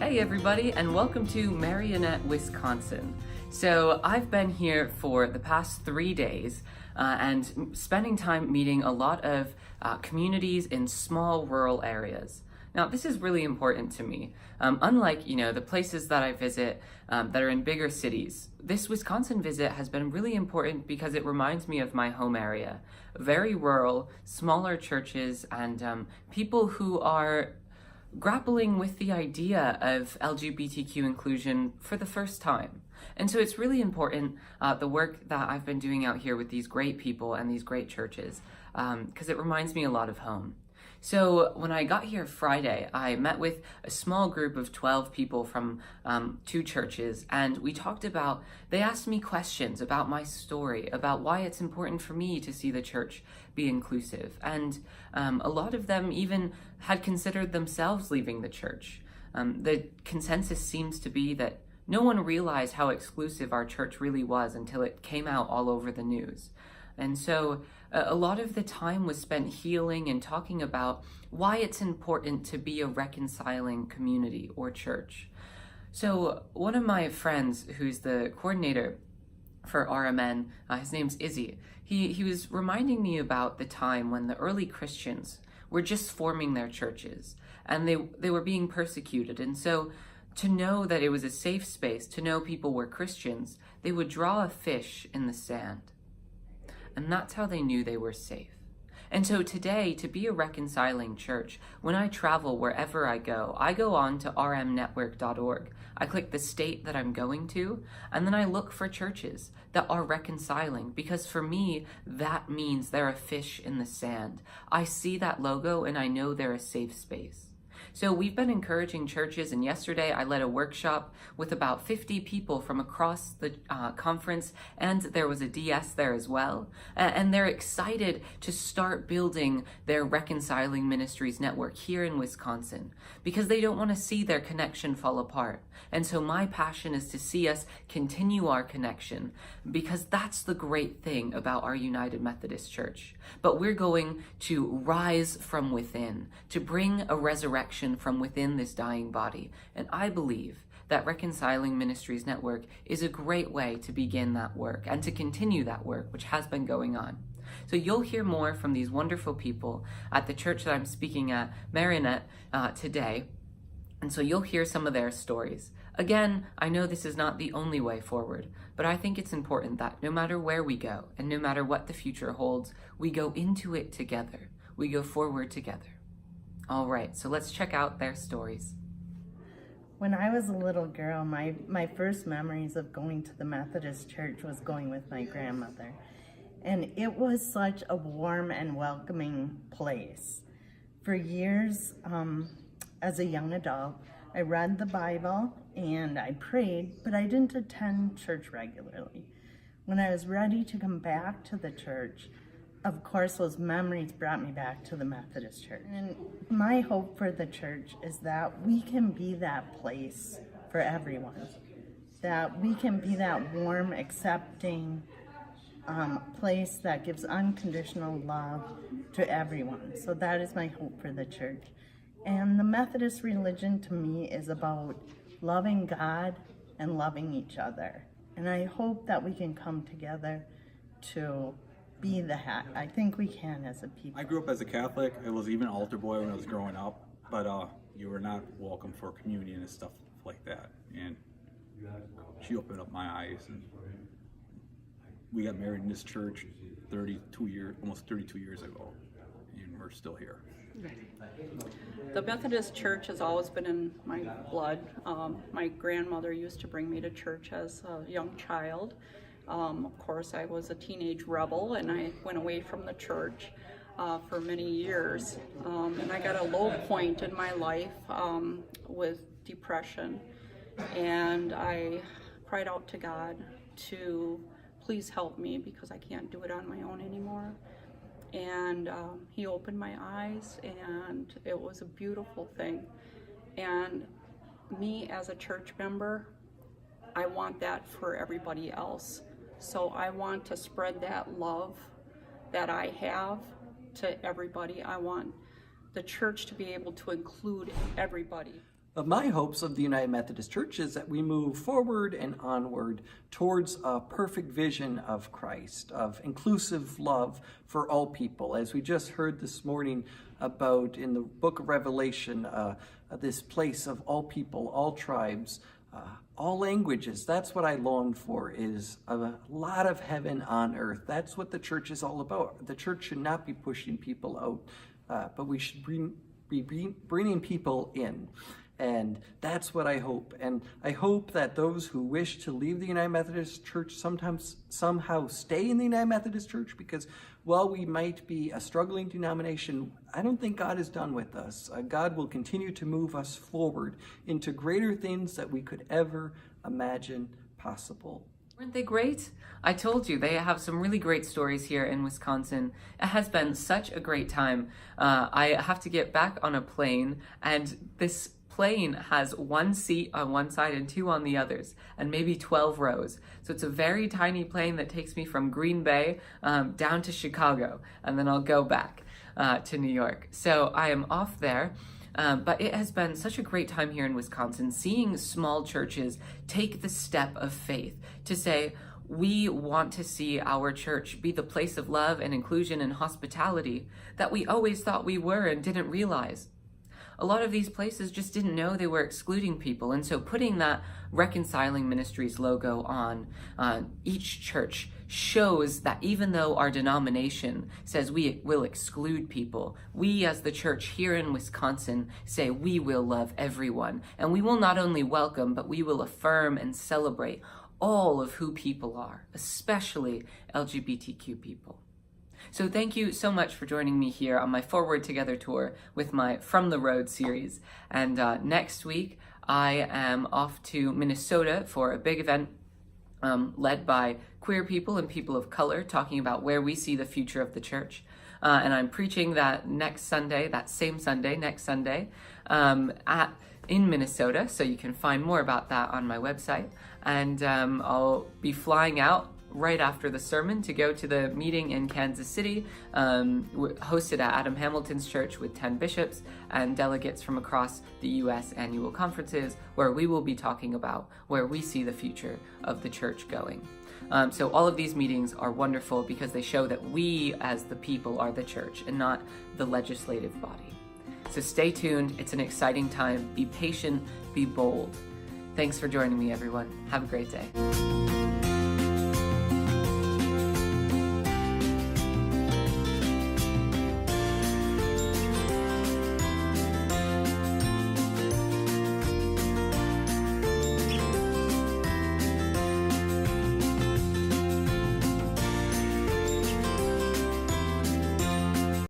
Hey everybody, and welcome to Marinette, Wisconsin. So I've been here for the past 3 days and spending time meeting a lot of communities in small rural areas. Now, this is really important to me. Unlike, the places that I visit that are in bigger cities, this Wisconsin visit has been really important because it reminds me of my home area. Very rural, smaller churches, and people who are grappling with the idea of LGBTQ inclusion for the first time. And so it's really important, the work that I've been doing out here with these great people and these great churches, because it reminds me a lot of home. So when I got here Friday, I met with a small group of 12 people from 2 churches, and we talked about, they asked me questions about my story, about why it's important for me to see the church be inclusive. And a lot of them even had considered themselves leaving the church. The consensus seems to be that no one realized how exclusive our church really was until it came out all over the news. And so a lot of the time was spent healing and talking about why it's important to be a reconciling community or church. So one of my friends, who's the coordinator for RMN, his name's Izzy, he was reminding me about the time when the early Christians were just forming their churches and they were being persecuted. And so to know that it was a safe space, to know people were Christians, they would draw a fish in the sand. And that's how they knew they were safe. And so today, to be a reconciling church, when I travel wherever I go on to rmnetwork.org. I click the state that I'm going to, and then I look for churches that are reconciling, because for me, that means they're a fish in the sand. I see that logo and I know they're a safe space. So we've been encouraging churches, and yesterday I led a workshop with about 50 people from across the conference, and there was a DS there as well. And they're excited to start building their Reconciling Ministries network here in Wisconsin because they don't want to see their connection fall apart. And so my passion is to see us continue our connection, because that's the great thing about our United Methodist Church. But we're going to rise from within, to bring a resurrection from within this dying body. And I believe that Reconciling Ministries Network is a great way to begin that work and to continue that work, which has been going on. So you'll hear more from these wonderful people at the church that I'm speaking at, Marinette, today. And so you'll hear some of their stories. Again, I know this is not the only way forward, but I think it's important that no matter where we go and no matter what the future holds, we go into it together. We go forward together. All right, so let's check out their stories. When I was a little girl, my first memories of going to the Methodist Church was going with my grandmother. And it was such a warm and welcoming place. For years, as a young adult, I read the Bible and I prayed, but I didn't attend church regularly. When I was ready to come back to the church, of course, those memories brought me back to the Methodist Church. And my hope for the church is that we can be that place for everyone, that we can be that warm, accepting place that gives unconditional love to everyone. So that is my hope for the church. And the Methodist religion to me is about loving God and loving each other. And I hope that we can come together to be that. I think we can as a people. I grew up as a Catholic. I was even an altar boy when I was growing up, but you were not welcome for communion and stuff like that. And she opened up my eyes, and we got married in this church almost 32 years ago, and we're still here. The Methodist Church has always been in my blood. My grandmother used to bring me to church as a young child. Of course, I was a teenage rebel, and I went away from the church for many years. And I got a low point in my life with depression, and I cried out to God to please help me because I can't do it on my own anymore. And he opened my eyes, and it was a beautiful thing. And me as a church member, I want that for everybody else. So I want to spread that love that I have to everybody. I want the church to be able to include everybody. of my hopes of the United Methodist Church is that we move forward and onward towards a perfect vision of Christ, of inclusive love for all people. As we just heard this morning about in the book of Revelation, this place of all people, all tribes, all languages. That's what I long for, is a lot of heaven on earth. That's what the church is all about. The church should not be pushing people out, but we should be bringing people in. And that's what I hope. And I hope that those who wish to leave the United Methodist Church somehow stay in the United Methodist Church, because while we might be a struggling denomination, I don't think God is done with us. God will continue to move us forward into greater things that we could ever imagine possible. Weren't they great? I told you, they have some really great stories here in Wisconsin. It has been such a great time. I have to get back on a plane, and this plane has 1 seat on one side and 2 on the others, and maybe 12 rows. So it's a very tiny plane that takes me from Green Bay down to Chicago, and then I'll go back to New York. So I am off there. But it has been such a great time here in Wisconsin, seeing small churches take the step of faith to say, we want to see our church be the place of love and inclusion and hospitality that we always thought we were and didn't realize. A lot of these places just didn't know they were excluding people, and so putting that Reconciling Ministries logo on each church shows that even though our denomination says we will exclude people, we as the church here in Wisconsin say we will love everyone, and we will not only welcome, but we will affirm and celebrate all of who people are, especially LGBTQ people. So thank you so much for joining me here on my Forward Together tour with my From the Road series. And next week, I am off to Minnesota for a big event led by queer people and people of color, talking about where we see the future of the church. And I'm preaching that same Sunday, next Sunday, in Minnesota. So you can find more about that on my website. And I'll be flying out right after the sermon to go to the meeting in Kansas City, hosted at Adam Hamilton's church with 10 bishops and delegates from across the U.S. annual conferences, where we will be talking about where we see the future of the church going. So all of these meetings are wonderful because they show that we as the people are the church and not the legislative body. So stay tuned. It's an exciting time. Be patient, be bold. Thanks for joining me, everyone. Have a great day.